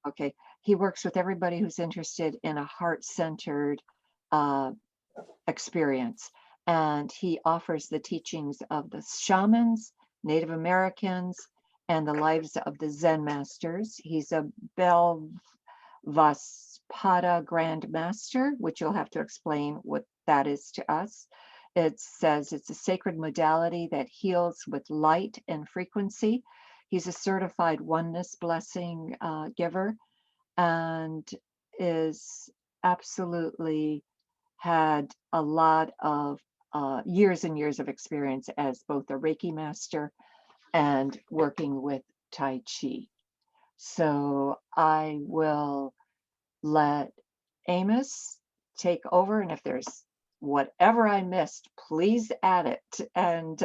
Okay. He works with everybody who's interested in a heart-centered uh, experience. And he offers the teachings of the shamans, Native Americans, and the lives of the Zen masters. He's a Belvaspada Grand Master, which you'll have to explain what that is to us. It says it's a sacred modality that heals with light and frequency. He's a certified oneness blessing giver, and is absolutely had a lot of years and years of experience as both a Reiki master and working with Tai Chi. So I will let Amos take over, and if there's whatever I missed, please add it. And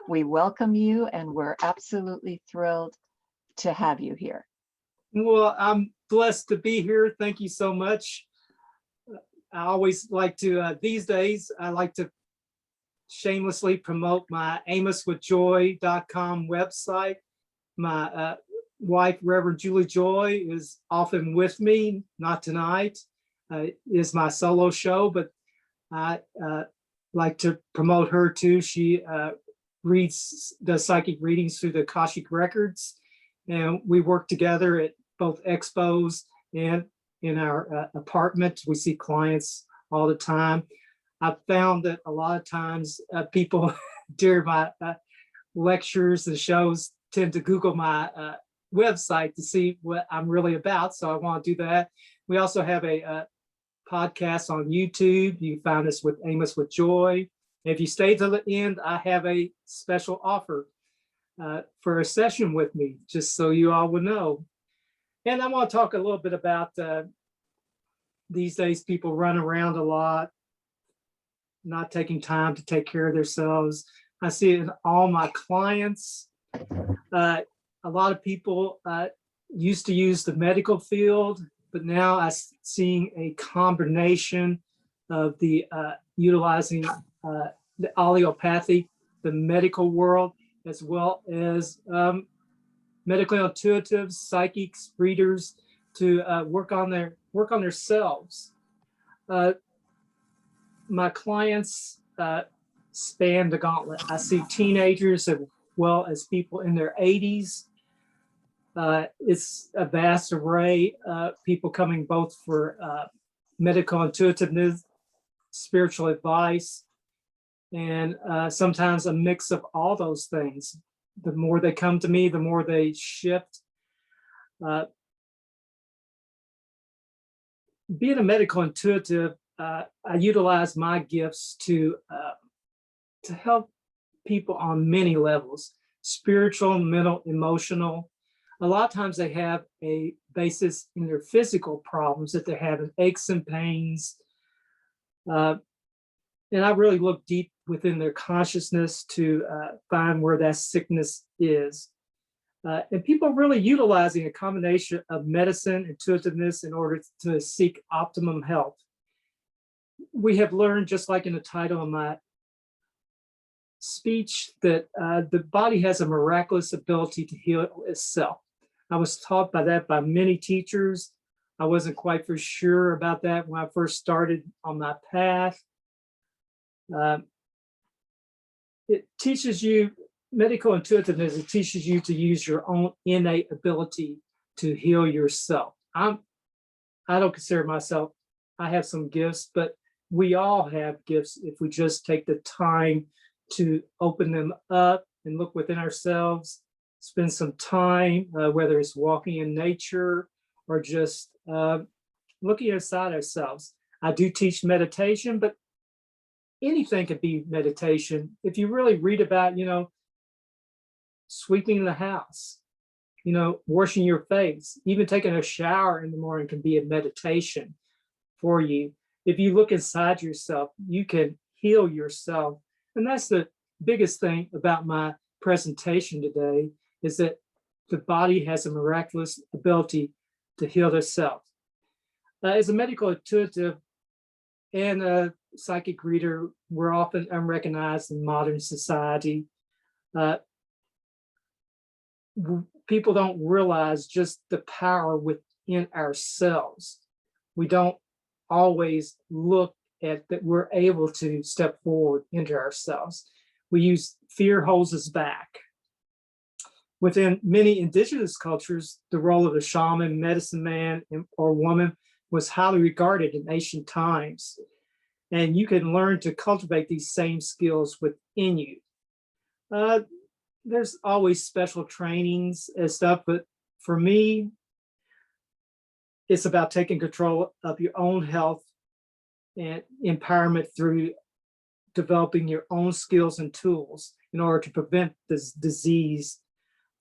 we welcome you, and we're absolutely thrilled to have you here. Well, I'm blessed to be here. Thank you so much. I always like to, these days, I like to shamelessly promote my amoswithjoy.com website. My wife, Reverend Julie Joy, is often with me, not tonight. Is my solo show, but I like to promote her too. She does psychic readings through the Akashic Records, and we work together at both expos and in our apartment. We see clients all the time. I've found that a lot of times people during my lectures and shows tend to Google my website to see what I'm really about. So I want to do that. We also have a podcast on YouTube. You find us with Amos with Joy. If you stay to the end, I have a special offer for a session with me, just so you all will know. And I want to talk a little bit about these days, people run around a lot, not taking time to take care of themselves. I see it in all my clients. A lot of people used to use the medical field, but now I'm seeing a combination of the utilizing the allopathy, the medical world, as well as medically intuitives, psychics, readers, to work on themselves. My clients span the gauntlet. I see teenagers as well as people in their 80s. It's a vast array of people coming both for medical intuitiveness, spiritual advice, and sometimes a mix of all those things. The more they come to me, the more they shift. Being a medical intuitive, I utilize my gifts to help people on many levels: spiritual, mental, emotional. A lot of times they have a basis in their physical problems that they're having, aches and pains. And I really look deep within their consciousness to find where that sickness is. And people are really utilizing a combination of medicine, intuitiveness in order to seek optimum health. We have learned, just like in the title of my speech, that the body has a miraculous ability to heal itself. I was taught by that by many teachers. I wasn't quite for sure about that when I first started on my path. It teaches you, medical intuitiveness, it teaches you to use your own innate ability to heal yourself. I don't consider myself, I have some gifts, but we all have gifts if we just take the time to open them up and look within ourselves, spend some time, whether it's walking in nature or just looking inside ourselves. I do teach meditation, but anything could be meditation. If you really read about, sweeping the house, washing your face, even taking a shower in the morning can be a meditation for you. If you look inside yourself, you can heal yourself. And that's the biggest thing about my presentation today, is that the body has a miraculous ability to heal itself. As a medical intuitive and a psychic reader, we're often unrecognized in modern society. People don't realize just the power in ourselves. We don't always look at that we're able to step forward into ourselves. We use fear holds us back. Within many indigenous cultures, the role of the shaman, medicine man, or woman was highly regarded in ancient times. And you can learn to cultivate these same skills within you. There's always special trainings and stuff, but for me, it's about taking control of your own health and empowerment through developing your own skills and tools in order to prevent this disease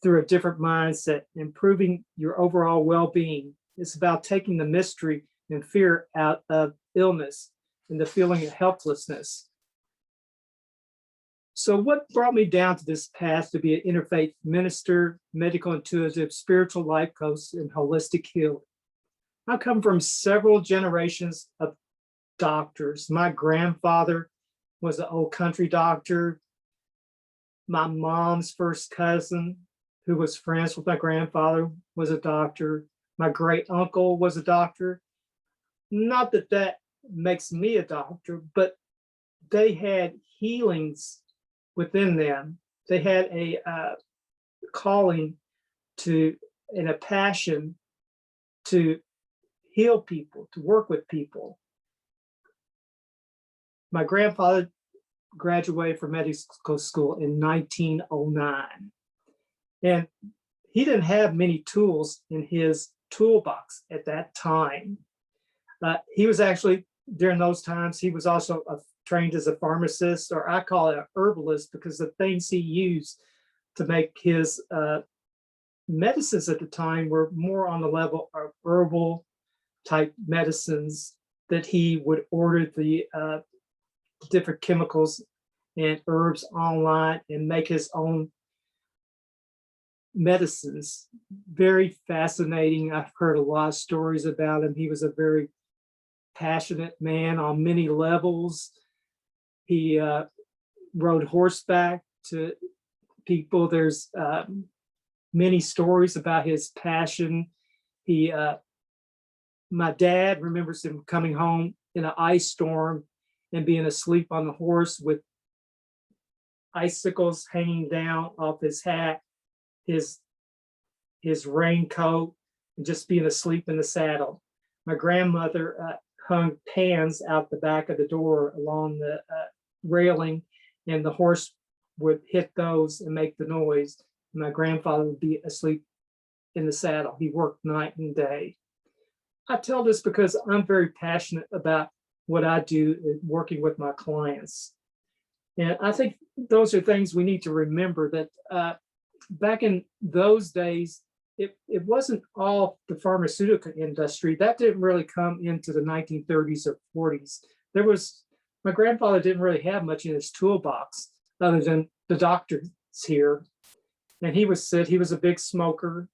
through a different mindset, improving your overall well-being. It's about taking the mystery and fear out of illness and the feeling of helplessness. So what brought me down to this path to be an interfaith minister, medical intuitive, spiritual life coach, and holistic healer? I come from several generations of doctors. My grandfather was an old country doctor. My mom's first cousin, who was friends with my grandfather, was a doctor. My great uncle was a doctor. Not that that makes me a doctor, but they had healings within them. They had a calling to and a passion to heal people, to work with people. My grandfather graduated from medical school in 1909. And he didn't have many tools in his toolbox at that time. He was actually, during those times, he was also trained as a pharmacist, or I call it an herbalist, because the things he used to make his medicines at the time were more on the level of herbal type medicines that he would order the different chemicals and herbs online and make his own medicines. Very fascinating. I've heard a lot of stories about him. He was a very passionate man on many levels. He rode horseback to people. There's many stories about his passion. My dad remembers him coming home in an ice storm and being asleep on the horse with icicles hanging down off his hat, his raincoat, and just being asleep in the saddle. My grandmother hung pans out the back of the door along the railing, and the horse would hit those and make the noise. My grandfather would be asleep in the saddle. He worked night and day. I tell this because I'm very passionate about what I do working with my clients. And I think those are things we need to remember, that back in those days, it wasn't all the pharmaceutical industry. That didn't really come into the 1930s or 40s. My grandfather didn't really have much in his toolbox other than the doctors here. And he was a big smoker.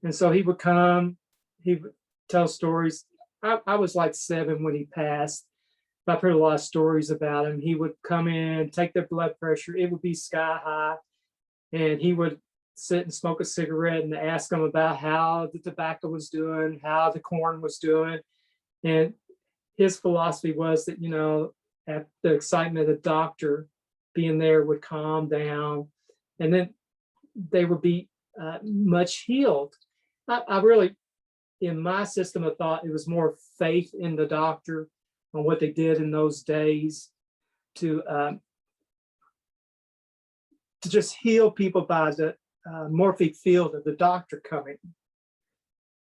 And so he would come, he would tell stories. I was like 7 when he passed. I've heard a lot of stories about him. He would come in, take their blood pressure. It would be sky high. And he would sit and smoke a cigarette and ask them about how the tobacco was doing, how the corn was doing. And his philosophy was that, at the excitement of the doctor being there would calm down. And then they would be much healed. I really, in my system of thought, it was more faith in the doctor on what they did in those days to just heal people by the morphic field of the doctor coming.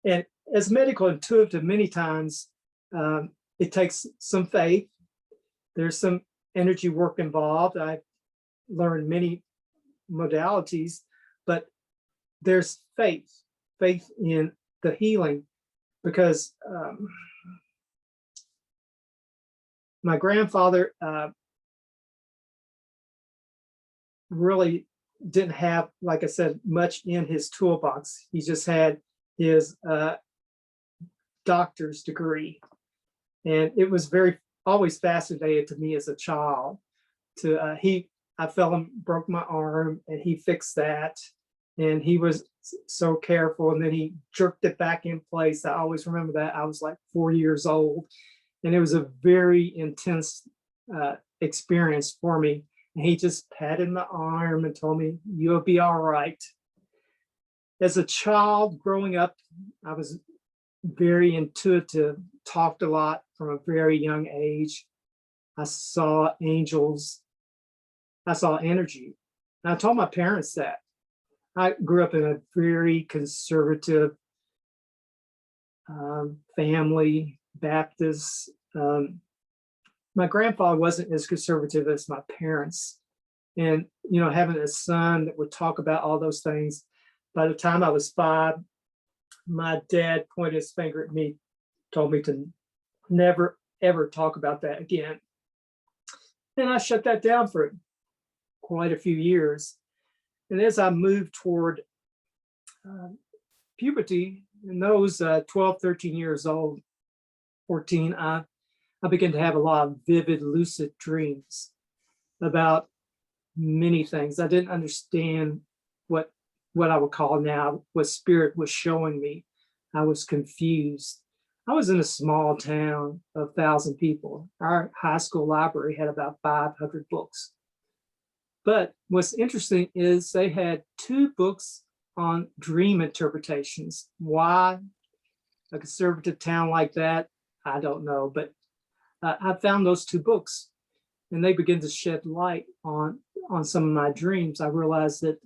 And as medical intuitive, many times it takes some faith. There's some energy work involved. I've learned many modalities, but there's faith in the healing, because my grandfather really didn't have, like I said, much in his toolbox. He just had his doctor's degree. And it was always fascinating to me as a child. I fell and broke my arm, and he fixed that. and he was so careful, and then he jerked it back in place. I always remember that. I was like 4 years old, and it was a very intense experience for me. And he just patted my arm and told me, "You'll be all right." As a child growing up, I was very intuitive, talked a lot from a very young age. I saw angels. I saw energy. And I told my parents that. I grew up in a very conservative family, Baptist. My grandfather wasn't as conservative as my parents. And, you know, having a son that would talk about all those things. By the time I was 5, my dad pointed his finger at me, told me to never, ever talk about that again. And I shut that down for quite a few years. And as I moved toward puberty, in those 12, 13 years old, 14, I began to have a lot of vivid, lucid dreams about many things. I didn't understand what I would call now what spirit was showing me. I was confused. I was in a small town of 1,000 people. Our high school library had about 500 books. But what's interesting is they had 2 books on dream interpretations. Why a conservative town like that, I don't know. But I found those 2 books, and they began to shed light on some of my dreams. I realized that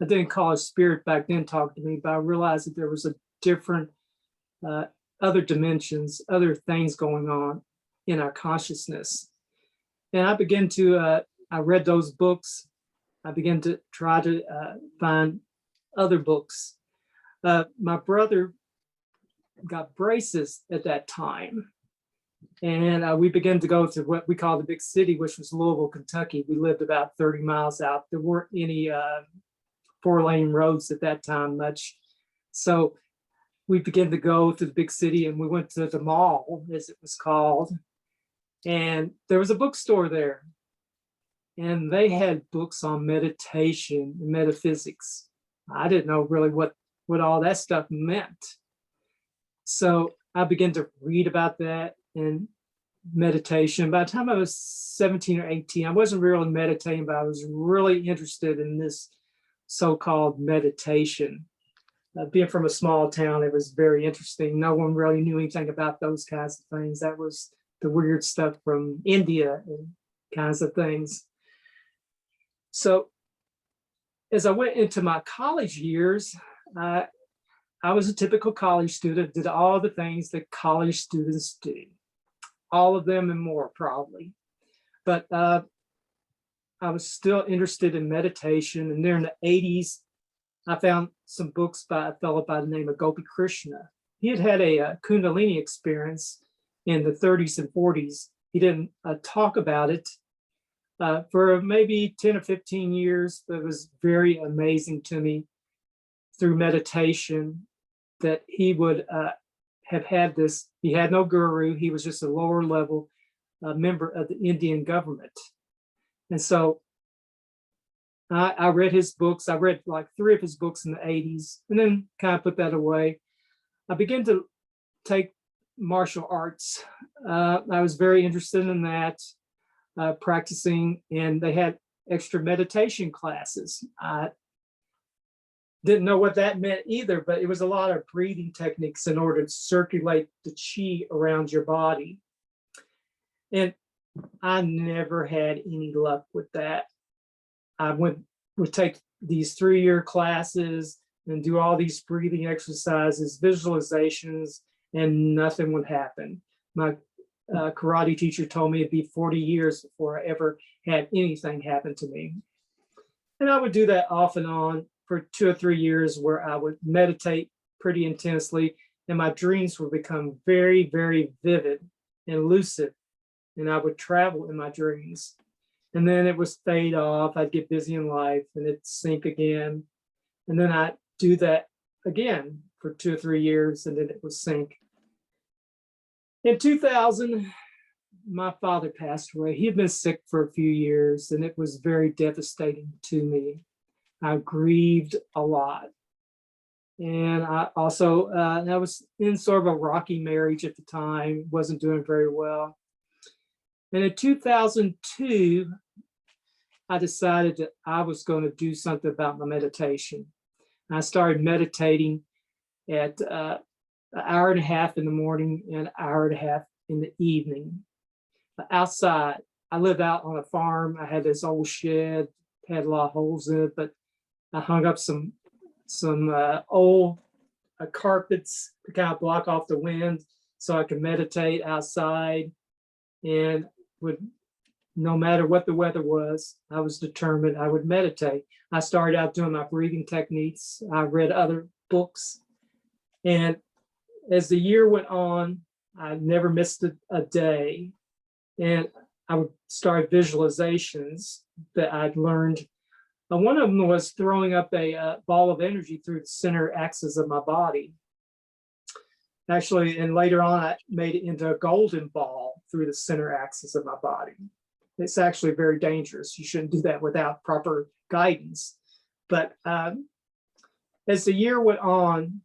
I didn't call it spirit back then talking to me, but I realized that there was a different other dimensions, other things going on in our consciousness. And I began to, I read those books. I began to try to find other books. My brother got braces at that time. And we began to go to what we call the big city, which was Louisville, Kentucky. We lived about 30 miles out. There weren't any 4-lane roads at that time much. So we began to go to the big city, and we went to the mall, as it was called. And there was a bookstore there. And they had books on meditation and metaphysics. I didn't know really what all that stuff meant. So I began to read about that and meditation. By the time I was 17 or 18, I wasn't really meditating, but I was really interested in this so-called meditation. Being from a small town, it was very interesting. No one really knew anything about those kinds of things. That was the weird stuff from India and kinds of things. So as I went into my college years, I was a typical college student, did all the things that college students do, all of them and more probably. But I was still interested in meditation. And there in the 80s, I found some books by a fellow by the name of Gopi Krishna. He had had a kundalini experience in the 30s and 40s. He didn't talk about it for maybe 10 or 15 years, but it was very amazing to me through meditation that he would have had this. He had no guru. He was just a lower level member of the Indian government. And so I read his books. I read like 3 of his books in the 80s and then kind of put that away. I began to take martial arts. I was very interested in that, practicing, and they had extra meditation classes. I didn't know what that meant either, but it was a lot of breathing techniques in order to circulate the chi around your body. And I never had any luck with that. I would take these 3-year classes and do all these breathing exercises, visualizations, and nothing would happen. My karate teacher told me it'd be 40 years before I ever had anything happen to me. And I would do that off and on for 2 or 3 years, where I would meditate pretty intensely, and my dreams would become very, very vivid and lucid. And I would travel in my dreams. And then it would fade off. I'd get busy in life and it'd sink again. And then I'd do that again for 2 or 3 years, and then it would sink. In 2000, my father passed away. He had been sick for a few years, and it was very devastating to me. I grieved a lot. And I also, I was in sort of a rocky marriage at the time, wasn't doing very well. And in 2002, I decided that I was going to do something about my meditation. I started meditating at an hour and a half in the morning and an hour and a half in the evening. Outside, I lived out on a farm. I had this old shed, had a lot of holes in it, but I hung up some old carpets to kind of block off the wind so I could meditate outside. And would, no matter what the weather was, I was determined I would meditate. I started out doing my breathing techniques. I read other books. And as the year went on, I never missed a day. And I would start visualizations that I'd learned. One of them was throwing up a ball of energy through the center axis of my body. Actually, and later on, I made it into a golden ball through the center axis of my body. It's actually very dangerous. You shouldn't do that without proper guidance. But as the year went on,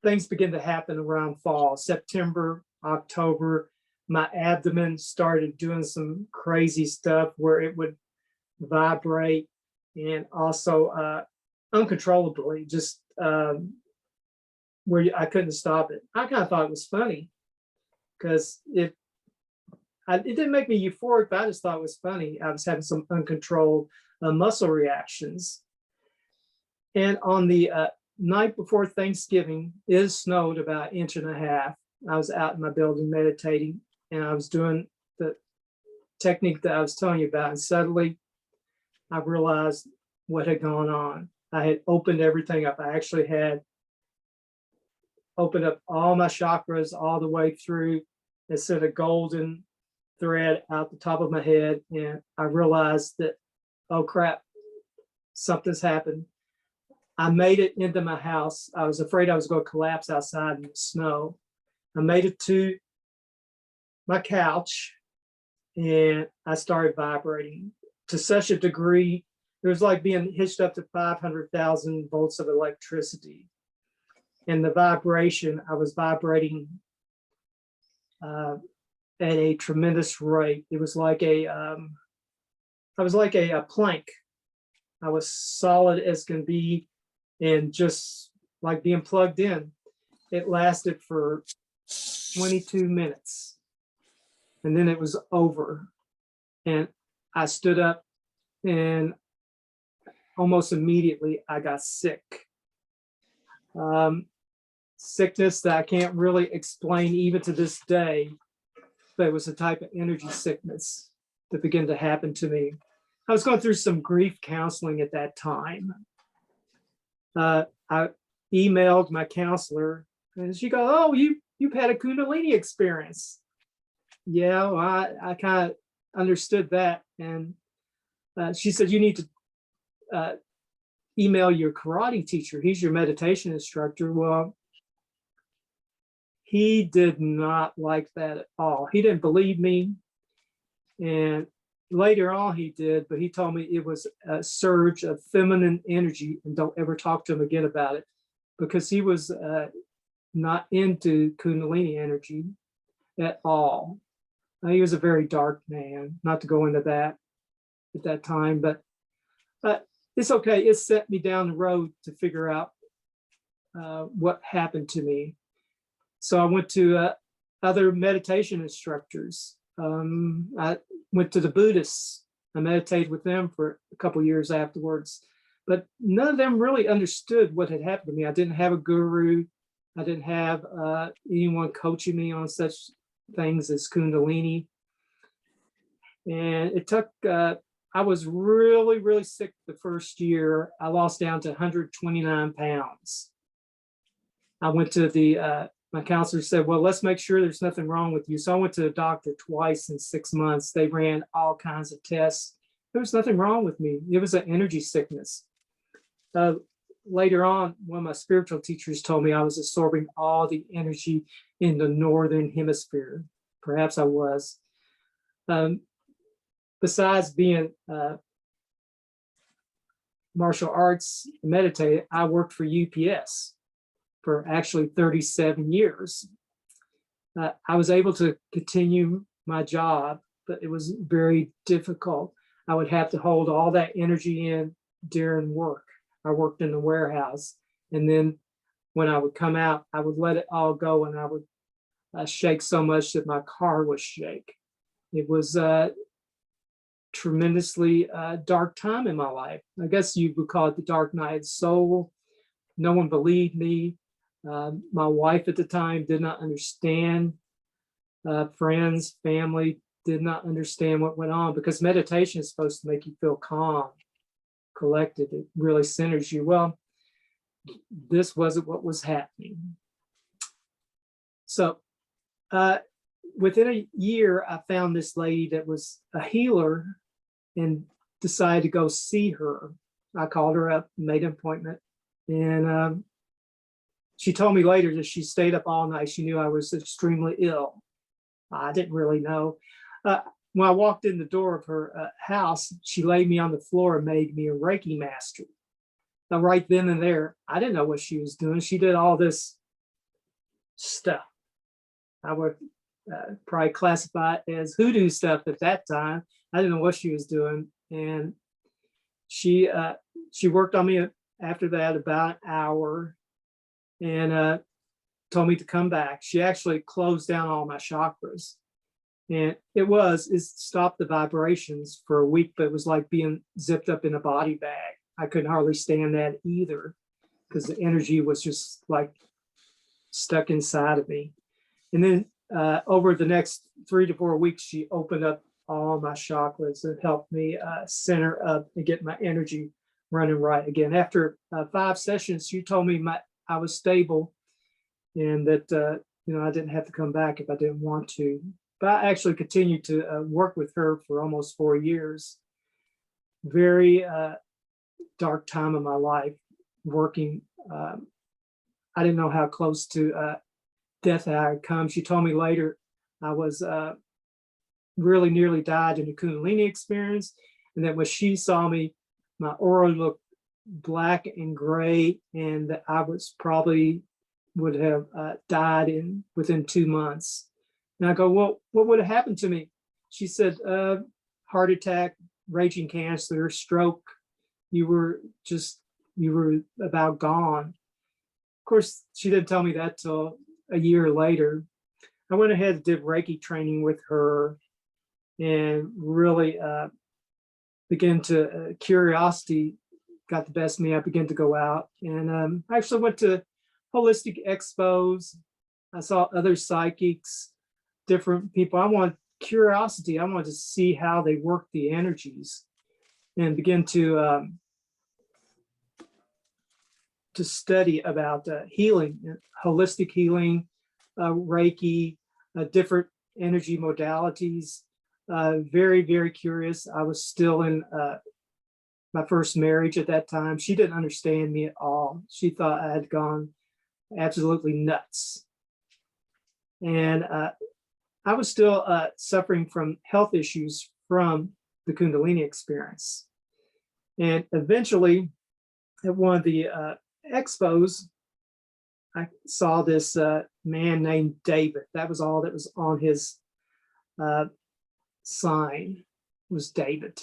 things began to happen around fall, September, October. My abdomen started doing some crazy stuff where it would vibrate and also uncontrollably, just where I couldn't stop it. I kind of thought it was funny because it didn't make me euphoric, but I just thought it was funny. I was having some uncontrolled muscle reactions. And on the night before Thanksgiving, it snowed about 1.5 inches. I was out in my building meditating, and I was doing the technique that I was telling you about. And suddenly I realized what had gone on. I had opened everything up. I actually had opened up all my chakras all the way through and sent a golden thread out the top of my head. And I realized that, oh crap, something's happened. I made it into my house. I was afraid I was going to collapse outside in the snow. I made it to my couch and I started vibrating to such a degree. It was like being hitched up to 500,000 volts of electricity. And the vibration, I was vibrating at a tremendous rate. It was like I was like a plank. I was solid as can be and just like being plugged in. It lasted for 22 minutes and then it was over. And I stood up and almost immediately I got sick. Sickness that I can't really explain even to this day, but it was a type of energy sickness that began to happen to me. I was going through some grief counseling at that time. I emailed my counselor and she goes, "Oh, you've had a kundalini experience." Yeah, well, I kind of understood that. And she said, "You need to email your karate teacher. He's your meditation instructor." Well, he did not like that at all. He didn't believe me. And later on he did, but he told me it was a surge of feminine energy and don't ever talk to him again about it, because he was not into kundalini energy at all. He was a very dark man, not to go into that at that time, but it's okay. It set me down the road to figure out what happened to me. So I went to other meditation instructors. I went to the Buddhists. I meditated with them for a couple of years afterwards, but none of them really understood what had happened to me. I didn't have a guru. I didn't have anyone coaching me on such things as kundalini. And it took, I was really, really sick the first year. I lost down to 129 pounds. I went to my counselor said, "Well, let's make sure there's nothing wrong with you." So I went to the doctor twice in 6 months. They ran all kinds of tests. There was nothing wrong with me. It was an energy sickness. Later on, one of my spiritual teachers told me I was absorbing all the energy in the northern hemisphere. Perhaps I was. Besides being martial arts, meditated, I worked for UPS for actually 37 years. I was able to continue my job, but it was very difficult. I would have to hold all that energy in during work. I worked in the warehouse, and then when I would come out, I would let it all go, and I would shake so much that my car would shake. It was a tremendously dark time in my life. I guess you would call it the dark night of the soul. No one believed me. My wife at the time did not understand. Friends, family did not understand what went on, because meditation is supposed to make you feel calm, collected. It really centers you. Well, this wasn't what was happening. So within a year, I found this lady that was a healer and decided to go see her. I called her up, made an appointment, and she told me later that she stayed up all night. She knew I was extremely ill. I didn't really know. When I walked in the door of her house, she laid me on the floor and made me a Reiki master. Now, right then and there, I didn't know what she was doing. She did all this stuff. I would probably classify it as hoodoo stuff at that time. I didn't know what she was doing. And she worked on me after that about an hour, and told me to come back. She actually closed down all my chakras. And it stopped the vibrations for a week, but it was like being zipped up in a body bag. I couldn't hardly stand that either, because the energy was just like stuck inside of me. And then over the next 3 to 4 weeks, she opened up all my chakras and helped me center up and get my energy running right again. After 5 sessions, she told me I was stable, and that I didn't have to come back if I didn't want to. But I actually continued to work with her for almost 4 years. Very dark time of my life working. I didn't know how close to death I had come. She told me later I was really nearly died in the kundalini experience, and that when she saw me, my aura looked black and gray, and that I was probably would have died within 2 months. And I go, well, what would have happened to me? She said, heart attack, raging cancer, stroke. You were about gone. Of course, she didn't tell me that till a year later. I went ahead and did Reiki training with her, and really began to, curiosity got the best of me. I began to go out, and I actually went to holistic expos. I saw other psychics, different people. I wanted curiosity. I wanted to see how they work the energies, and begin to study about healing, holistic healing, Reiki, different energy modalities. Very, very curious. I was still in my first marriage at that time. She didn't understand me at all. She thought I had gone absolutely nuts. And I was still suffering from health issues from the Kundalini experience. And eventually, at one of the expos, I saw this man named David. That was all that was on his sign, was David.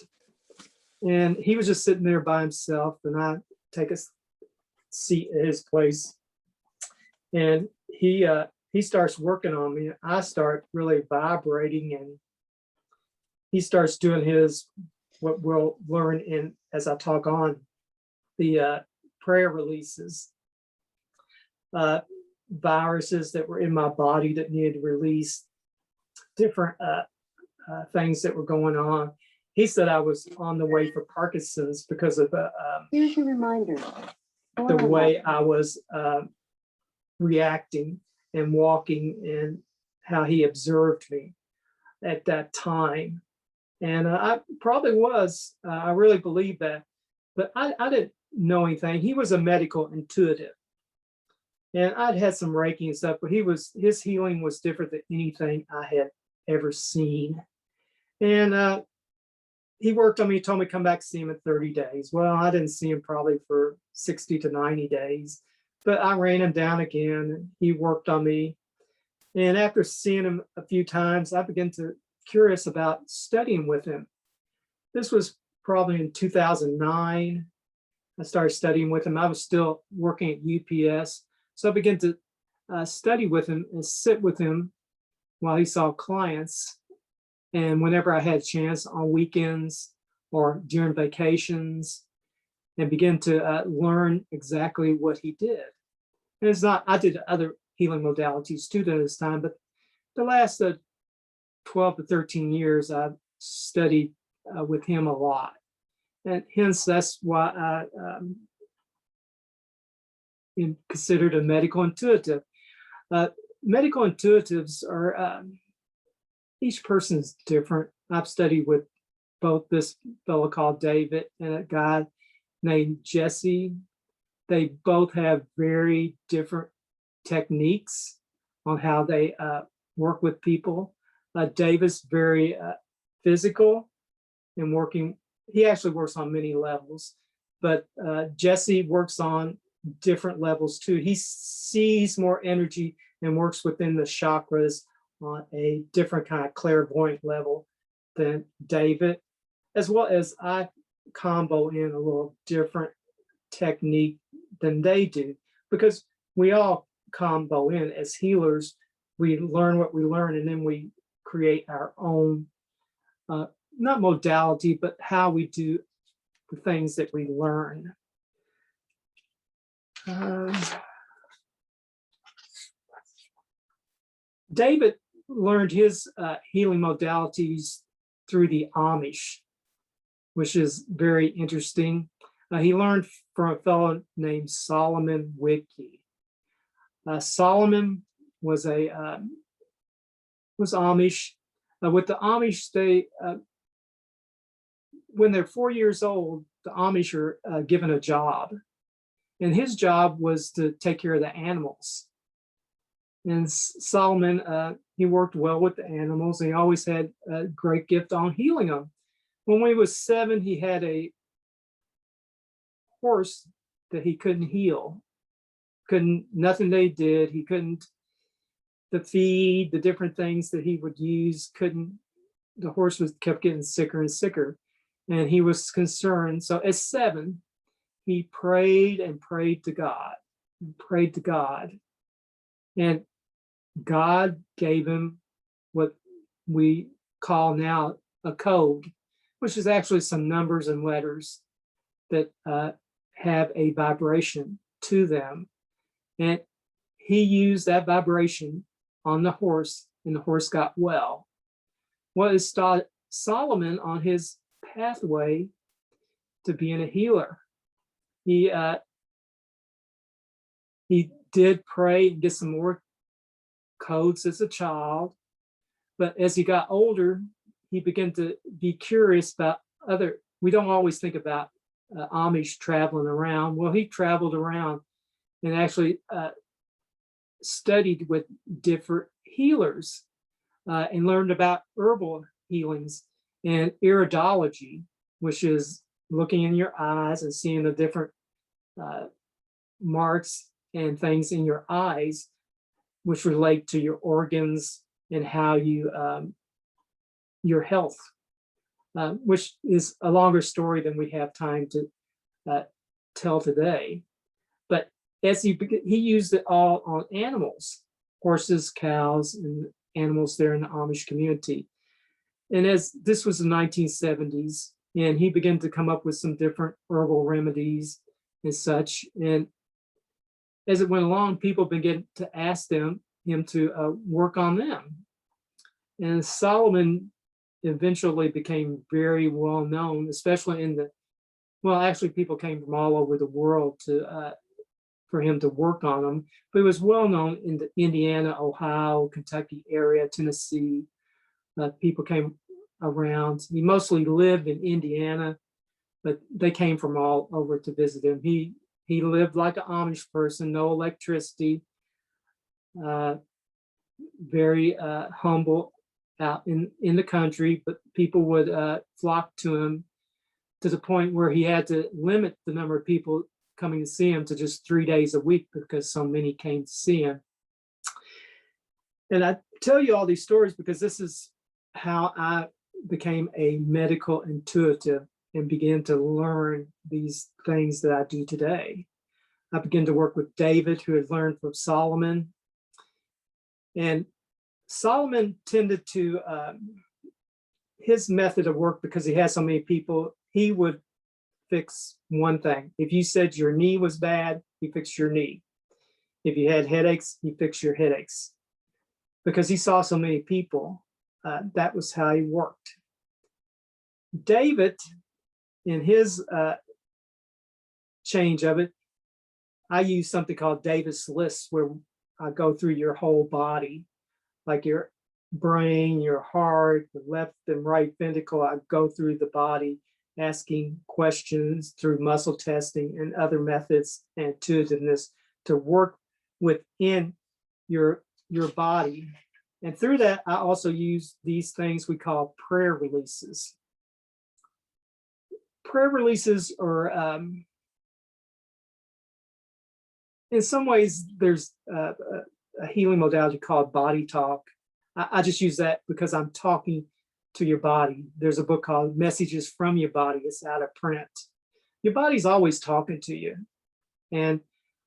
And he was just sitting there by himself, and I take a seat at his place. And he starts working on me. I start really vibrating, and he starts doing what we'll learn as I talk on, the prayer releases, viruses that were in my body that needed to release, different things that were going on. He said I was on the way for Parkinson's because of here's your reminder. The way I was reacting and walking, and how he observed me at that time. And I probably was, I really believe that, but I didn't know anything. He was a medical intuitive, and I'd had some Reiki and stuff, but his healing was different than anything I had ever seen. And he worked on me, told me to come back see him in 30 days. Well, I didn't see him probably for 60 to 90 days, but I ran him down again. He worked on me. And after seeing him a few times, I began to curious about studying with him. This was probably in 2009. I started studying with him. I was still working at UPS. So I began to study with him and sit with him while he saw clients. And whenever I had a chance on weekends or during vacations, and begin to learn exactly what he did. And it's not, I did other healing modalities too during this time, but the last 12 to 13 years, I've studied with him a lot. And hence, that's why I am considered a medical intuitive. Medical intuitives are, each person's different. I've studied with both this fellow called David and a guy named Jesse. They both have very different techniques on how they work with people. David's very physical and working. He actually works on many levels, but Jesse works on different levels too. He sees more energy and works within the chakras on a different kind of clairvoyant level than David, as well as I combo in a little different technique than they do, because we all combo in as healers. We learn what we learn, and then we create our own, not modality, but how we do the things that we learn. David learned his healing modalities through the Amish, which is very interesting. He learned from a fellow named Solomon Whickey. Solomon was Amish. With the Amish, they when they're 4 years old, the Amish are given a job, and his job was to take care of the animals. And Solomon, he worked well with the animals, and he always had a great gift on healing them. When he was 7, he had a horse that he couldn't heal. Nothing they did, he couldn't, the feed, the different things that he would use, the horse kept getting sicker and sicker. And he was concerned. So at 7, he prayed and prayed to God, and prayed to God. And God gave him what we call now a code, which is actually some numbers and letters that have a vibration to them. And he used that vibration on the horse, and the horse got well. Well, it started Solomon on his pathway to being a healer. He did pray and get some more codes as a child, but as he got older, he began to be curious about we don't always think about Amish traveling around. Well, he traveled around and actually studied with different healers and learned about herbal healings and iridology, which is looking in your eyes and seeing the different marks and things in your eyes, which relate to your organs and how you, your health, which is a longer story than we have time to tell today. But as he used it all on animals, horses, cows, and animals there in the Amish community. And as this was the 1970s, and he began to come up with some different herbal remedies and such. And as it went along, people began to ask him to work on them. And Solomon eventually became very well known, especially actually people came from all over the world for him to work on them. But he was well known in the Indiana, Ohio, Kentucky area, Tennessee. People came around. He mostly lived in Indiana, but they came from all over to visit him. He lived like an Amish person, no electricity, very humble out in the country, but people would flock to him to the point where he had to limit the number of people coming to see him to just 3 days a week because so many came to see him. And I tell you all these stories because this is how I became a medical intuitive and began to learn these things that I do today. I began to work with David, who had learned from Solomon. And Solomon tended to, his method of work, because he had so many people, he would fix one thing. If you said your knee was bad, he fixed your knee. If you had headaches, he fixed your headaches. Because he saw so many people, that was how he worked. David, in his change of it, I use something called David's List, where I go through your whole body, like your brain, your heart, the left and right ventricle. I go through the body, asking questions through muscle testing and other methods and intuitiveness to work within your body. And through that, I also use these things we call prayer releases. Prayer releases are, in some ways, there's a healing modality called body talk. I just use that because I'm talking to your body. There's a book called Messages from Your Body. It's out of print. Your body's always talking to you. And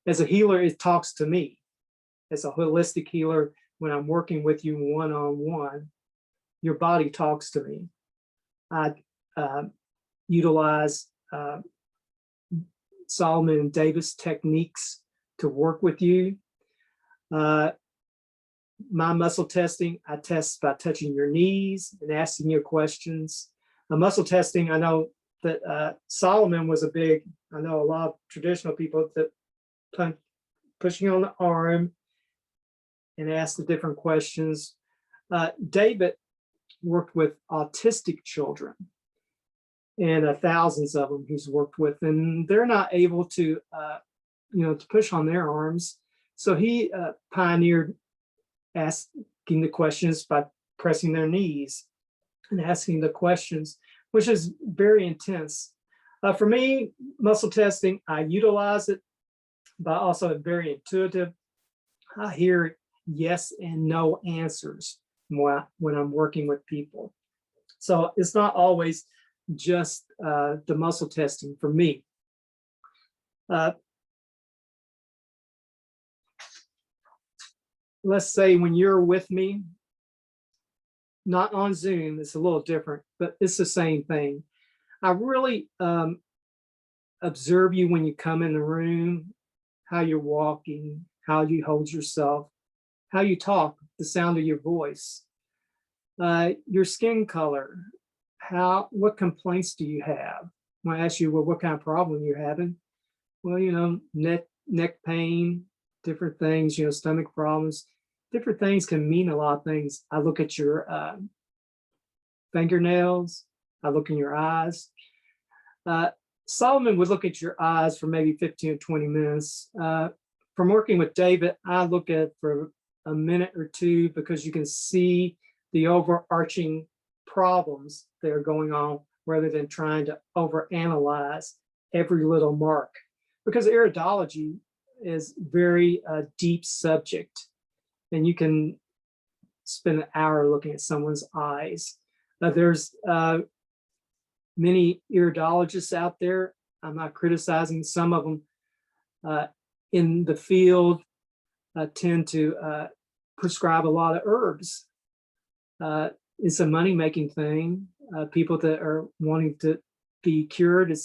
as a healer, it talks to me. As a holistic healer, when I'm working with you one-on-one, your body talks to me. I utilize Solomon and Davis techniques to work with you. My muscle testing, I test by touching your knees and asking you questions. Muscle testing, I know that Solomon was a big, I know a lot of traditional people that pushing on the arm and ask the different questions. David worked with autistic children, and thousands of them he's worked with, and they're not able to, to push on their arms. So he pioneered asking the questions by pressing their knees and asking the questions, which is very intense. For me, muscle testing, I utilize it, but also very intuitive. I hear yes and no answers when I'm working with people. So it's not always just the muscle testing for me. Let's say when you're with me, not on Zoom, it's a little different, but it's the same thing. I really observe you when you come in the room, how you're walking, how you hold yourself, how you talk, the sound of your voice, your skin color, what complaints do you have? When I ask you, well, what kind of problem you're having? Well, neck pain, different things, stomach problems, different things can mean a lot of things. I look at your fingernails, I look in your eyes. Solomon would look at your eyes for maybe 15 or 20 minutes. From working with David, I look at it for a minute or two because you can see the overarching problems that are going on rather than trying to overanalyze every little mark. Because iridology is very deep subject, and you can spend an hour looking at someone's eyes. There's many iridologists out there. I'm not criticizing. Some of them in the field tend to prescribe a lot of herbs. It's a money-making thing. People that are wanting to be cured,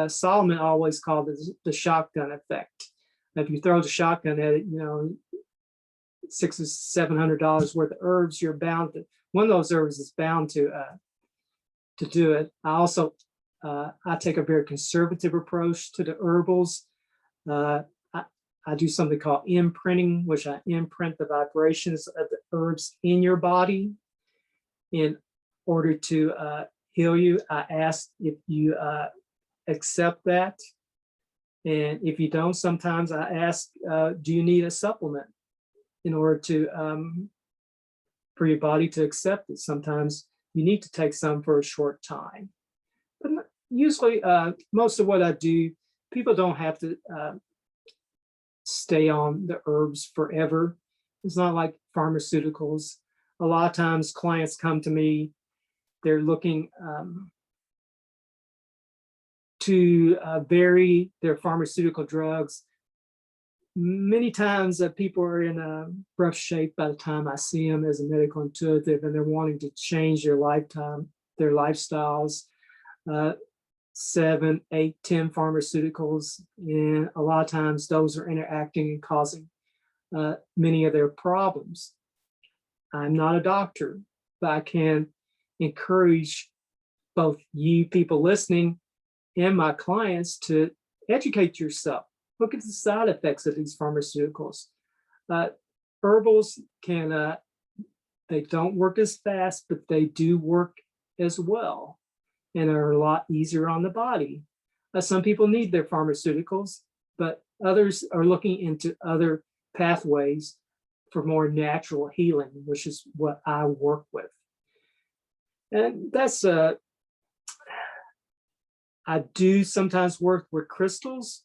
Solomon always called it the shotgun effect. If you throw the shotgun at it, $600 or $700 worth of herbs, you're bound to, one of those herbs is bound to do it. I also, I take a very conservative approach to the herbals. I do something called imprinting, which I imprint the vibrations of the herbs in your body in order to heal you. I ask if you accept that. And if you don't, sometimes I ask, do you need a supplement in order to for your body to accept it. Sometimes you need to take some for a short time. But usually, most of what I do, people don't have to stay on the herbs forever. It's not like pharmaceuticals. A lot of times clients come to me, they're looking to vary their pharmaceutical drugs. Many times people are in a rough shape by the time I see them as a medical intuitive, and they're wanting to change their lifestyles. 7, 8, 10 pharmaceuticals, and a lot of times those are interacting and causing many of their problems. I'm not a doctor, but I can encourage both you people listening and my clients to educate yourself. Look at the side effects of these pharmaceuticals. Herbals can, they don't work as fast, but they do work as well and are a lot easier on the body. Some people need their pharmaceuticals, but others are looking into other pathways for more natural healing, which is what I work with. And that's, I do sometimes work with crystals,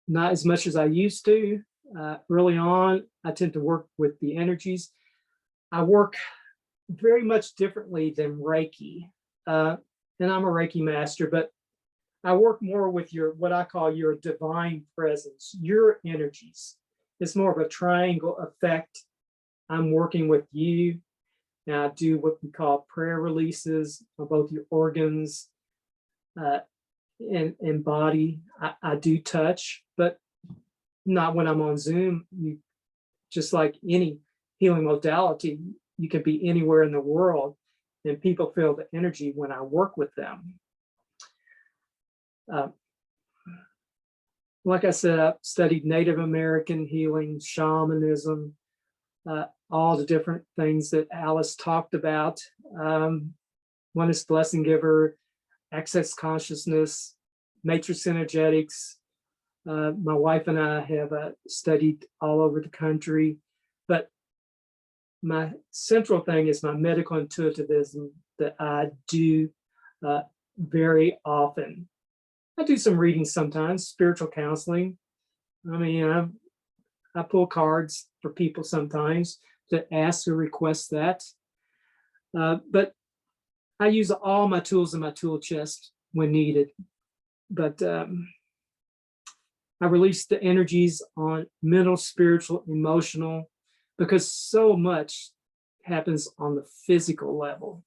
not as much as I used to. Early on, I tend to work with the energies. I work very much differently than Reiki. And I'm a Reiki master, but I work more with your, what I call your divine presence, your energies. It's more of a triangle effect. I'm working with you. Now I do what we call prayer releases on both your organs and body. I do touch, but not when I'm on Zoom. You, just like any healing modality, you can be anywhere in the world and people feel the energy when I work with them. Like I said, I've studied Native American healing, shamanism, all the different things that Alice talked about. Oneness blessing giver, access consciousness, matrix energetics. My wife and I have studied all over the country, but my central thing is my medical intuitivism that I do very often. I do some readings sometimes, spiritual counseling. I mean, I pull cards for people sometimes to ask or request that. But I use all my tools in my tool chest when needed. But I release the energies on mental, spiritual, emotional, because so much happens on the physical level.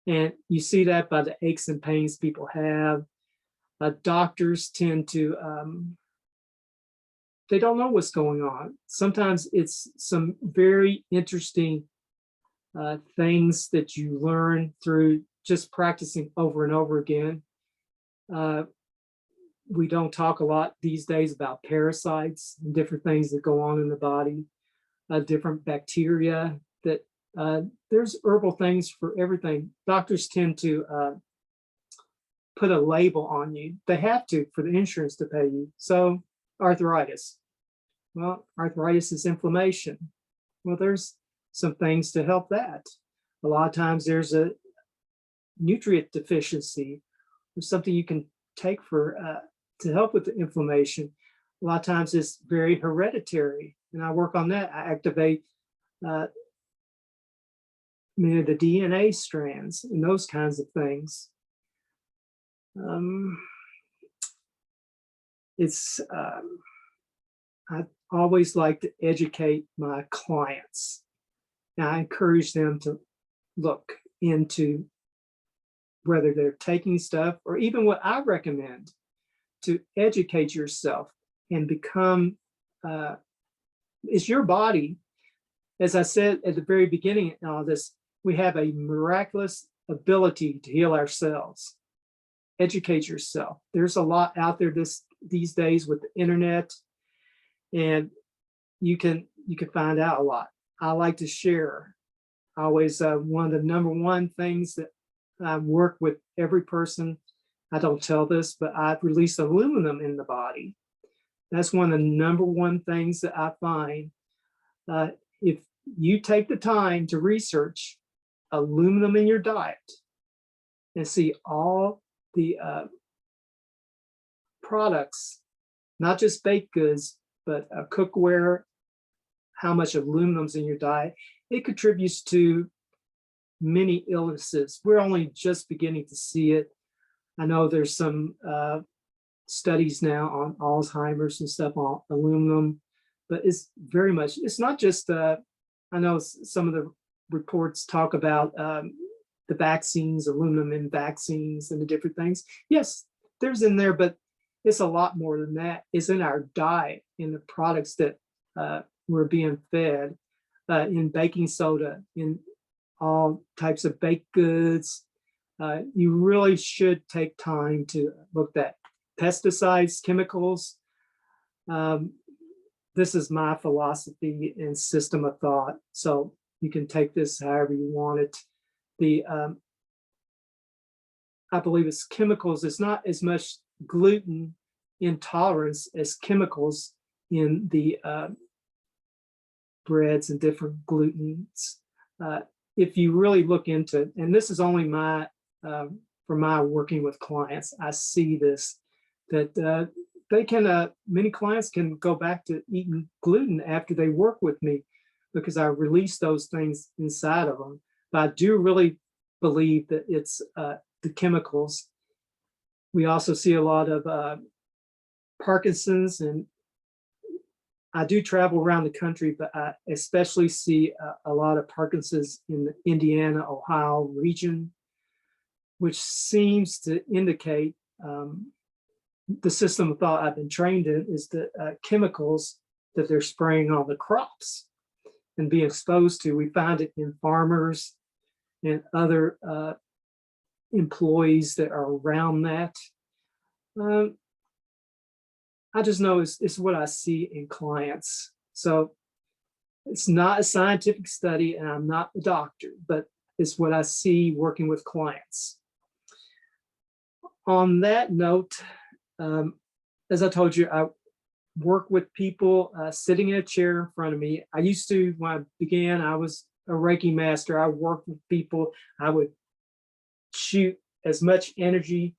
And you see that by the aches and pains people have. Doctors tend to, they don't know what's going on. Sometimes it's some very interesting things that you learn through just practicing over and over again. We don't talk a lot these days about parasites and different things that go on in the body, different bacteria that there's herbal things for everything. Doctors tend to put a label on you. They have to for the insurance to pay you. So arthritis. Well, arthritis is inflammation. Well, there's some things to help that. A lot of times there's a nutrient deficiency or something you can take for to help with the inflammation. A lot of times it's very hereditary, and I work on that. I activate the DNA strands and those kinds of things. I always like to educate my clients. And I encourage them to look into whether they're taking stuff or even what I recommend to educate yourself and become, it's your body. As I said at the very beginning in all this, we have a miraculous ability to heal ourselves. Educate yourself. There's a lot out there these days with the internet, and you can find out a lot. I like to share. Always one of the number one things that I work with every person. I don't tell this, but I've released aluminum in the body. That's one of the number one things that I find. If you take the time to research aluminum in your diet and see all the products, not just baked goods, but cookware, how much aluminum's in your diet, it contributes to many illnesses. We're only just beginning to see it. I know there's some studies now on Alzheimer's and stuff on aluminum, but it's very much, it's not just, I know some of the reports talk about the vaccines, aluminum in vaccines and the different things. Yes, there's in there, but it's a lot more than that. It's in our diet, in the products that we're being fed, in baking soda, in all types of baked goods. You really should take time to look at pesticides, chemicals. This is my philosophy and system of thought. So you can take this however you want it. I believe it's chemicals. It's not as much gluten intolerance as chemicals in the breads and different glutens. If you really look into it, and this is only my, for my working with clients, I see this, that they can, many clients can go back to eating gluten after they work with me because I release those things inside of them. But I do really believe that it's the chemicals. We also see a lot of Parkinson's, and I do travel around the country, but I especially see a lot of Parkinson's in the Indiana, Ohio region, which seems to indicate the system of thought I've been trained in is the chemicals that they're spraying on the crops and being exposed to. We find it in farmers and other employees that are around that. I just know it's what I see in clients. So it's not a scientific study, and I'm not a doctor, but it's what I see working with clients. On that note, as I told you, I work with people sitting in a chair in front of me. I used to, when I began, I was a Reiki master. I worked with people. I would shoot as much energy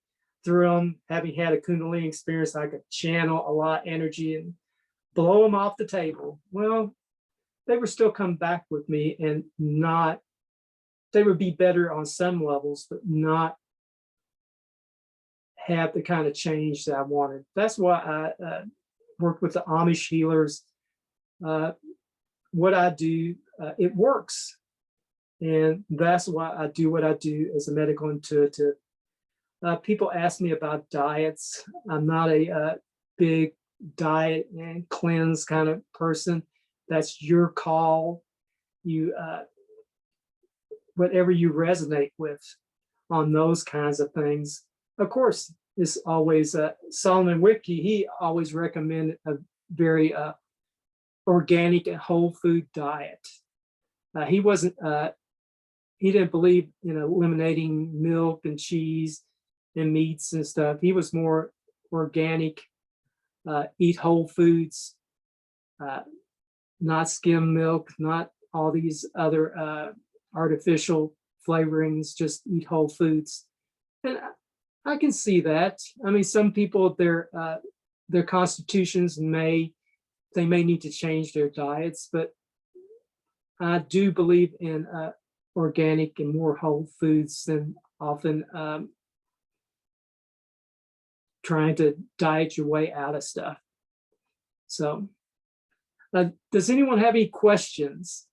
through them. Having had a kundalini experience, I could channel a lot of energy and blow them off the table. Well, they would still come back with me and not, they would be better on some levels, but not have the kind of change that I wanted. That's why I work with the Amish healers. What I do, it works. And that's why I do what I do as a medical intuitive. People ask me about diets. I'm not a big diet and cleanse kind of person. That's your call. You, whatever you resonate with on those kinds of things. Of course, it's always Solomon Whickey. He always recommended a very organic and whole food diet. He wasn't. He didn't believe in eliminating milk and cheese and meats and stuff. He was more organic, eat whole foods, not skim milk, not all these other artificial flavorings, just eat whole foods. And I can see that. I mean, some people, their constitutions may need to change their diets, but I do believe in organic and more whole foods than often trying to diet your way out of stuff. So, does anyone have any questions?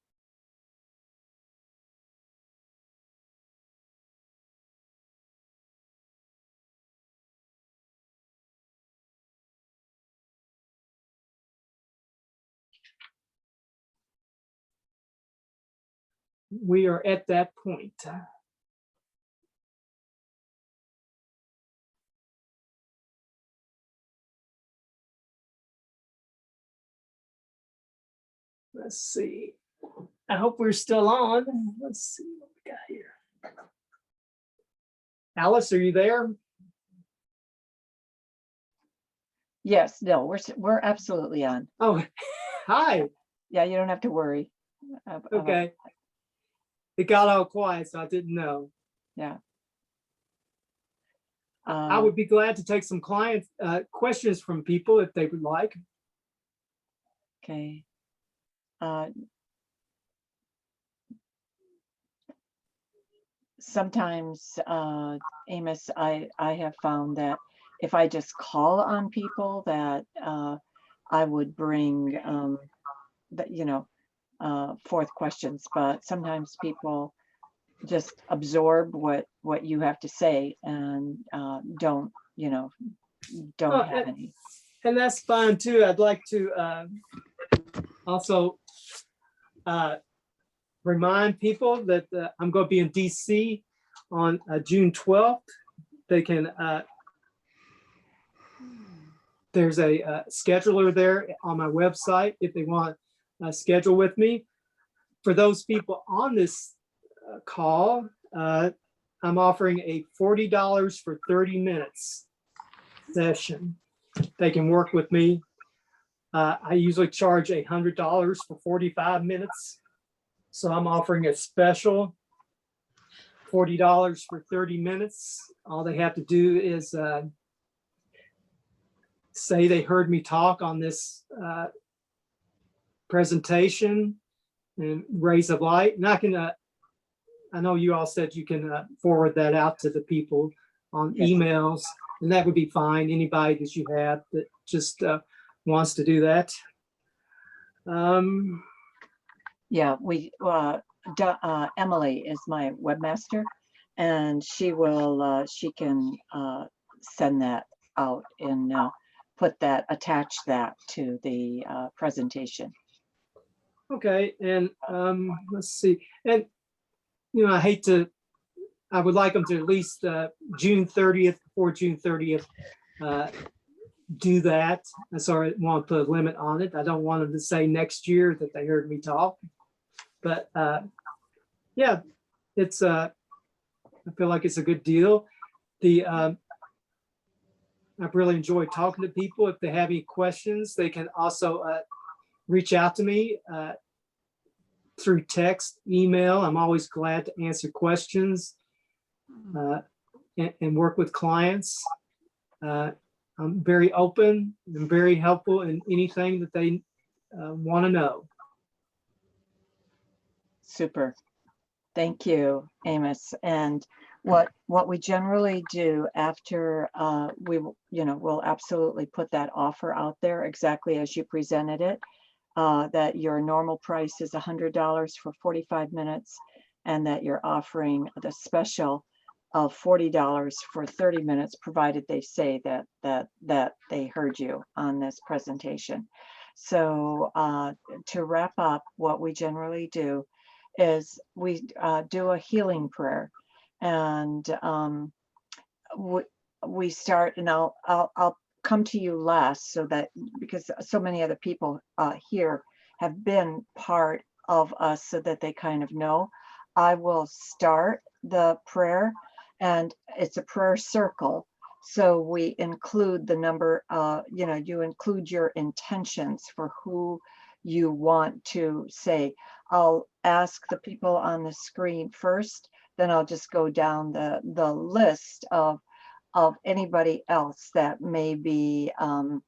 We are at that point. Let's see. I hope we're still on. Let's see what we got here. Alice, are you there? Yes, no, we're absolutely on. Oh, hi. Yeah, you don't have to worry. Okay. It got all quiet, so I didn't know. Yeah. I would be glad to take some client questions from people if they would like. Okay. Sometimes, Amos, I have found that if I just call on people, that I would bring forth questions, but sometimes people just absorb what you have to say and don't Oh, have any. And that's fine too. I'd like to also remind people that I'm going to be in DC on June 12th. They can, there's a scheduler there on my website if they want to schedule with me. For those people on this call, I'm offering a $40 for 30 minutes session. They can work with me. I usually charge $100 for 45 minutes. So I'm offering a special $40 for 30 minutes. All they have to do is say they heard me talk on this presentation and raise a light. And I can, I know you all said you can forward that out to the people on emails, and that would be fine. Anybody that you have that just wants to do that. Yeah, Emily is my webmaster, and she will she can send that out and attach that to the presentation. Okay, and let's see. And I would like them to at least June 30th, before June 30th, do that. So I want to put a limit on it. I don't want them to say next year that they heard me talk. But yeah, it's I feel like it's a good deal. I've really enjoyed talking to people. If they have any questions, they can also reach out to me through text, email. I'm always glad to answer questions and work with clients. I'm very open and very helpful in anything that they want to know. Super. Thank you, Amos. And what we generally do after we'll absolutely put that offer out there exactly as you presented it, that your normal price is $100 for 45 minutes, and that you're offering the special of $40 for 30 minutes, provided they say that they heard you on this presentation. So to wrap up, what we generally do is we do a healing prayer, and we start, and I'll come to you last, so that because so many other people here have been part of us, so that they kind of know. I will start the prayer, and it's a prayer circle. So we include the number, you include your intentions for who you want to say. I'll ask the people on the screen first, then I'll just go down the list of anybody else that may be, in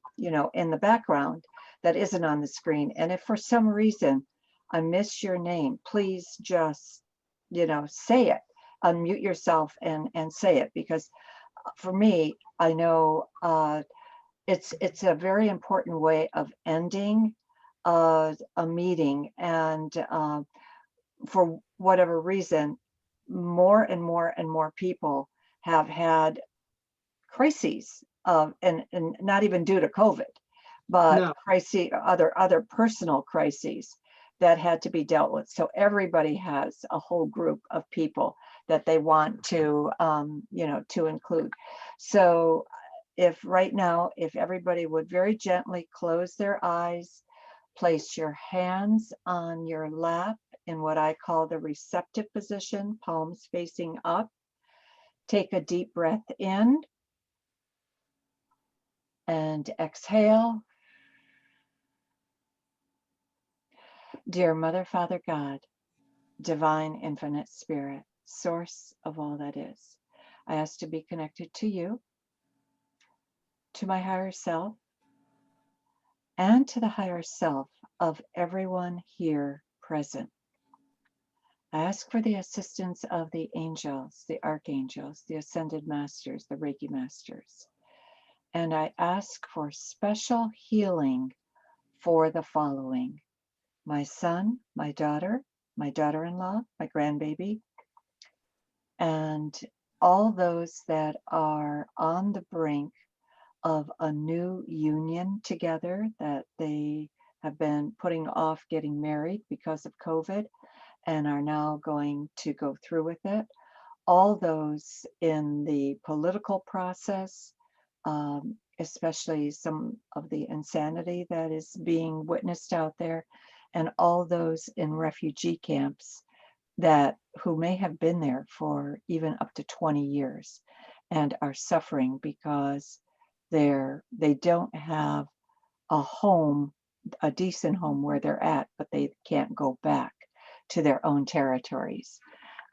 the background that isn't on the screen. And if for some reason I miss your name, please just, say it, unmute yourself and say it, because for me, I know it's a very important way of ending a meeting. And for whatever reason, more and more and more people have had crises, and not even due to COVID, but crises, other personal crises that had to be dealt with. So everybody has a whole group of people that they want to, to include. So if right now, if everybody would very gently close their eyes, place your hands on your lap in what I call the receptive position, palms facing up. Take a deep breath in and exhale. Dear Mother, Father, God, Divine Infinite Spirit, source of all that is, I ask to be connected to you, to my higher self, and to the higher self of everyone here present. I ask for the assistance of the angels, the archangels, the ascended masters, the Reiki masters. And I ask for special healing for the following: my son, my daughter-in-law, my grandbaby, and all those that are on the brink of a new union together, that they have been putting off getting married because of COVID and are now going to go through with it. All those in the political process, especially some of the insanity that is being witnessed out there, and all those in refugee camps that who may have been there for even up to 20 years and are suffering because they don't have a home, a decent home where they're at, but they can't go back to their own territories.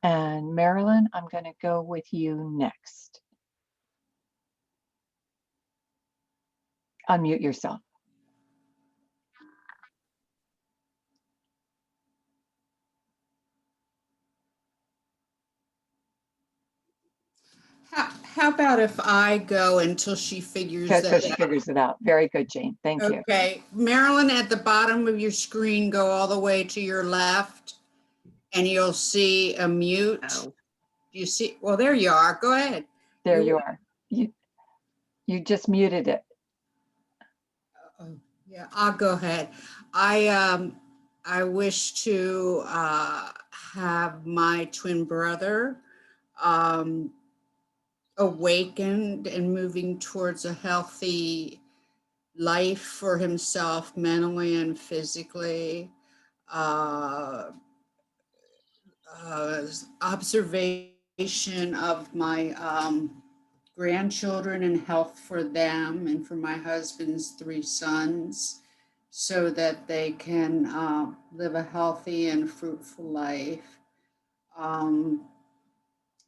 And Marilyn, I'm going to go with you next. Unmute yourself. How about if I go until she figures Until that she out? figures it out. Very good, Jane. Thank you. Okay, Marilyn, at the bottom of your screen, go all the way to your left, and you'll see a mute. Oh. You see, well, there you are. Go ahead. There you are. You just muted it. Yeah, I'll go ahead. I wish to have my twin brother awakened and moving towards a healthy life for himself, mentally and physically. Observation of my grandchildren and health for them and for my husband's 3 sons, so that they can live a healthy and fruitful life.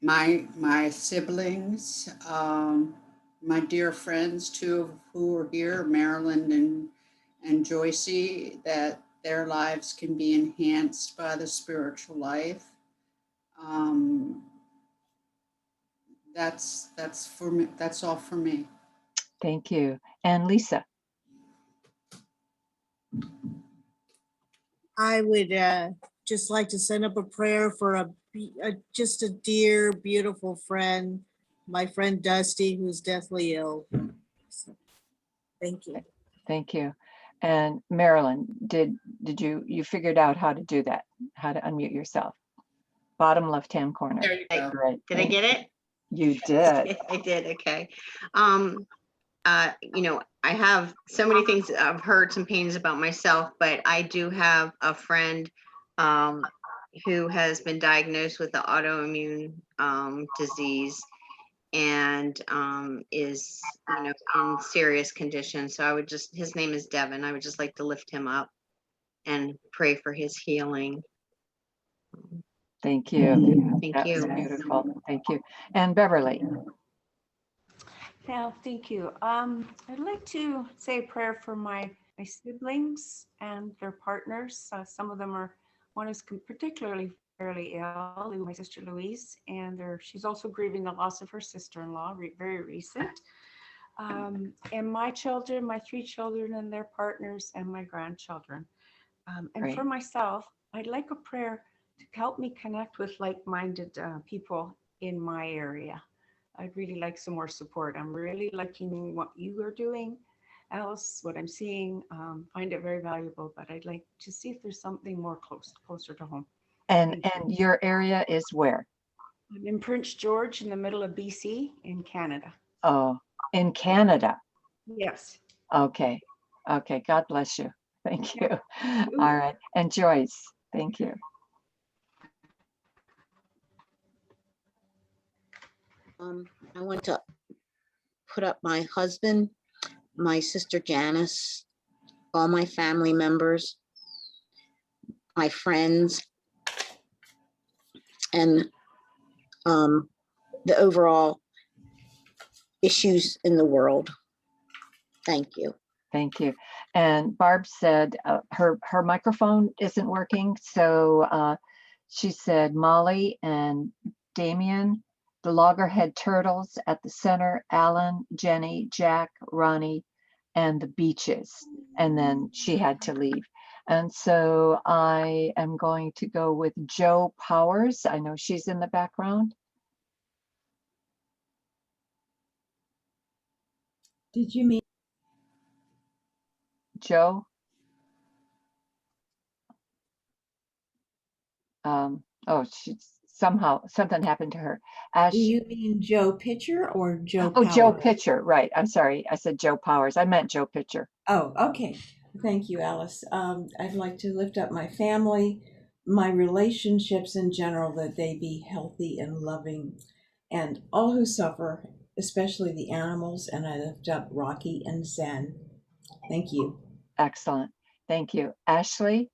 My siblings, my dear friends, 2 of who are here, Marilyn and Joycey, that their lives can be enhanced by the spiritual life. That's for me. That's all for me. Thank you. And Lisa. I would just like to send up a prayer for just a dear, beautiful friend, my friend Dusty, who's deathly ill. So, thank you. Thank you. And Marilyn, did you figured out how to do that? How to unmute yourself? Bottom left-hand corner. There you go. Great. Did I get it? You did. I did. Okay. You know, I have so many things I've heard some pains about myself, but I do have a friend who has been diagnosed with the autoimmune disease and is, you know, in serious condition. So I would just, his name is Devin. I would just like to lift him up and pray for his healing. Thank you. Thank That was you. beautiful. Thank you. And Beverly. Yeah, thank you. I'd like to say a prayer for my siblings and their partners. Some of them are, one is particularly fairly ill, my sister Louise, and she's also grieving the loss of her sister-in-law, very recent. And my children, my 3 children and their partners, and my grandchildren. And Great. for myself, I'd like a prayer to help me connect with like-minded people in my area. I'd really like some more support. I'm really liking what you are doing, Alice, what I'm seeing. Find it very valuable, but I'd like to see if there's something more closer to home. And your area is where? I'm in Prince George in the middle of BC in Canada. Oh, in Canada. Yes. Okay. Okay. God bless you. Thank you. All right. And Joyce, thank you. I want to put up my husband, my sister Janice, all my family members, my friends, and the overall issues in the world. Thank you. Thank you. And Barb said her microphone isn't working. So she said Molly and Damien, the loggerhead turtles at the center, Alan, Jenny, Jack, Ronnie, and the beaches. And then she had to leave. And so I am going to go with Joe Powers. I know she's in the background. Did you mean? Joe? Oh, she somehow something happened to her. Do you mean Joe Pitcher or Joe Oh, Joe Power? Pitcher, right. I'm sorry. I said Joe Powers. I meant Joe Pitcher. Oh, okay. Thank you, Alice. I'd like to lift up my family, my relationships in general, that they be healthy and loving, and all who suffer, especially the animals. And I lift up Rocky and Zen. Thank you. Excellent. Thank you. Ashley?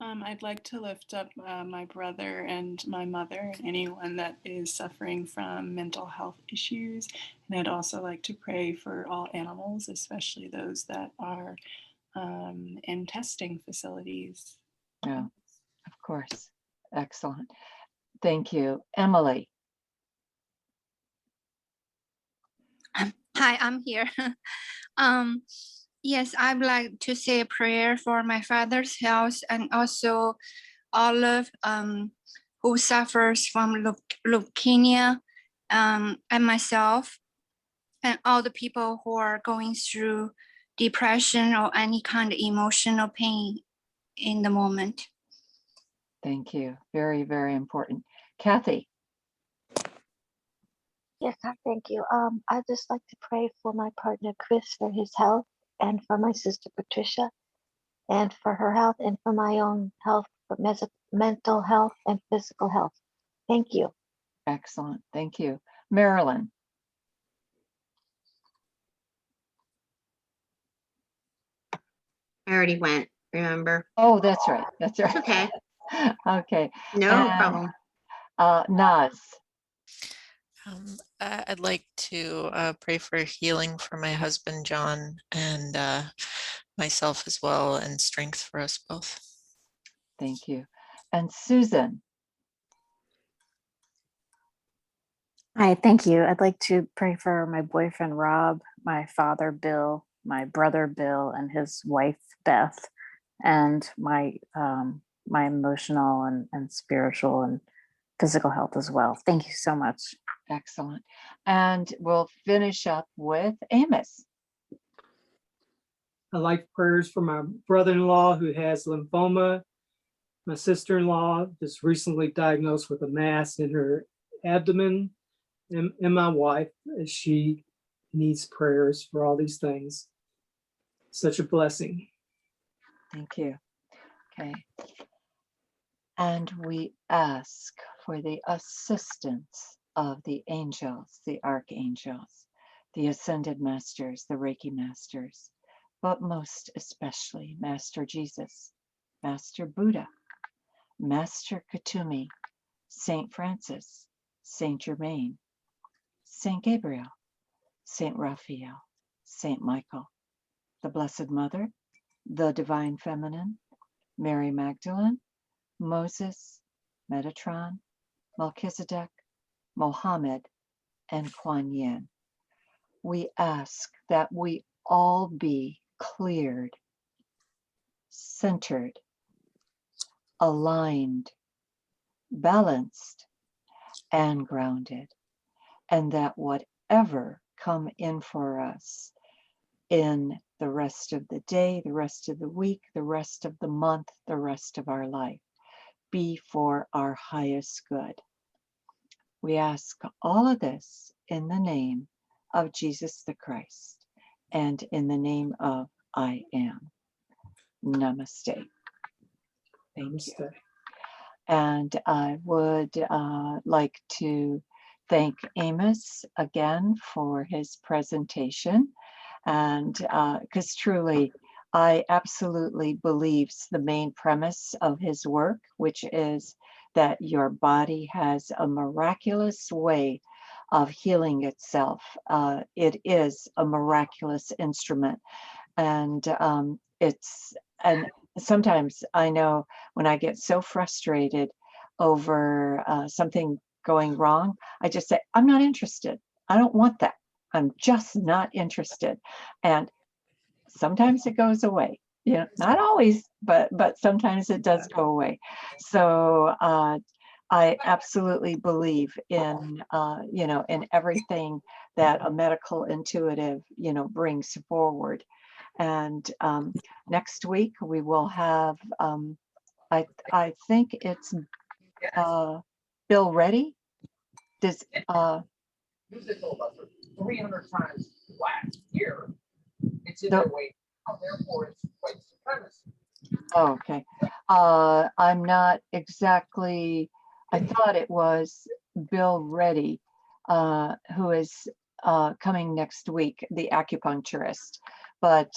I'd like to lift up my brother and my mother and anyone that is suffering from mental health issues. And I'd also like to pray for all animals, especially those that are in testing facilities. Yeah, of course. Excellent. Thank you. Emily? Hi, I'm here. Yes, I'd like to say a prayer for my father's health and also Olive, who suffers from leukemia, and myself, and all the people who are going through depression or any kind of emotional pain in the moment. Thank you. Very, very important. Kathy? Yes, thank you. I'd just like to pray for my partner Chris for his health, and for my sister Patricia, and for her health, and for my own health, for mental health and physical health. Thank you. Excellent. Thank you. Marilyn? I already went, remember? Oh, that's right. That's right. Okay. Okay. No problem. Naz? I'd like to pray for healing for my husband, John, and myself as well, and strength for us both. Thank you. And Susan? Hi, thank you. I'd like to pray for my boyfriend, Rob, my father, Bill, my brother, Bill, and his wife, Beth, and my emotional and spiritual and physical health as well. Thank you so much. Excellent. And we'll finish up with Amos. I like prayers for my brother-in-law who has lymphoma, my sister-in-law just recently diagnosed with a mass in her abdomen, and my wife, as she needs prayers for all these things. Such a blessing. Thank you. Okay. And we ask for the assistance of the angels, the archangels, the ascended masters, the Reiki masters, but most especially Master Jesus, Master Buddha, Master Katumi, Saint Francis, Saint Germain, Saint Gabriel, Saint Raphael, Saint Michael, the Blessed Mother, the Divine Feminine, Mary Magdalene, Moses, Metatron, Melchizedek, Mohammed, and Kuan Yin. We ask that we all be cleared, centered, aligned, balanced, and grounded, and that whatever come in for us in the rest of the day, the rest of the week, the rest of the month, the rest of our life, be for our highest good. We ask all of this in the name of Jesus the Christ and in the name of I Am. Namaste. Thank you. And I would like to thank Amos again for his presentation. And because truly, I absolutely believes the main premise of his work, which is that your body has a miraculous way of healing itself. It is a miraculous instrument. And and sometimes I know when I get so frustrated over something going wrong, I just say, I'm not interested. I don't want that. I'm just not interested. And sometimes it goes away. You know, not always, but sometimes it does go away. So I absolutely believe in you know, in everything that a medical intuitive, you know, brings forward. And next week we will have I think it's Bill Reddy. Does 300 times last year. It's in No. their way out, therefore it's white supremacy. Oh, okay. I'm not exactly, I thought it was Bill Reddy, who is coming next week, the acupuncturist. But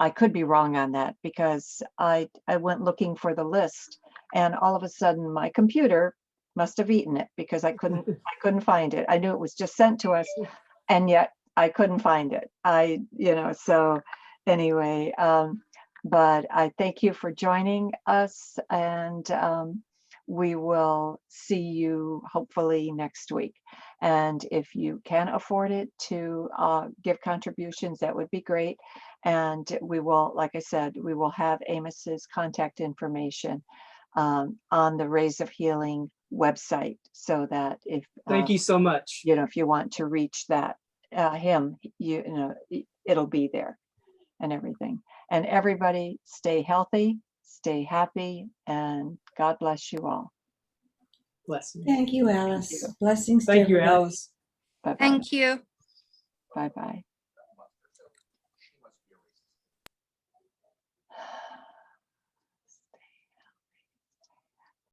I could be wrong on that because I went looking for the list and all of a sudden my computer must have eaten it because I couldn't find it. I knew it was just sent to us and yet I couldn't find it. You know, so anyway, but I thank you for joining us and we will see you hopefully next week. And if you can afford it to give contributions, that would be great. And we will, like I said, we will have Amos's contact information on the Rays of Healing website so that if Thank you so much. you know, if you want to reach that him, you know, it'll be there and everything. And everybody stay healthy, stay happy, and God bless you all. Blessings. Thank you, Alice. Blessings to Thank you, everybody. Alice. Bye-bye. Thank you. Bye-bye.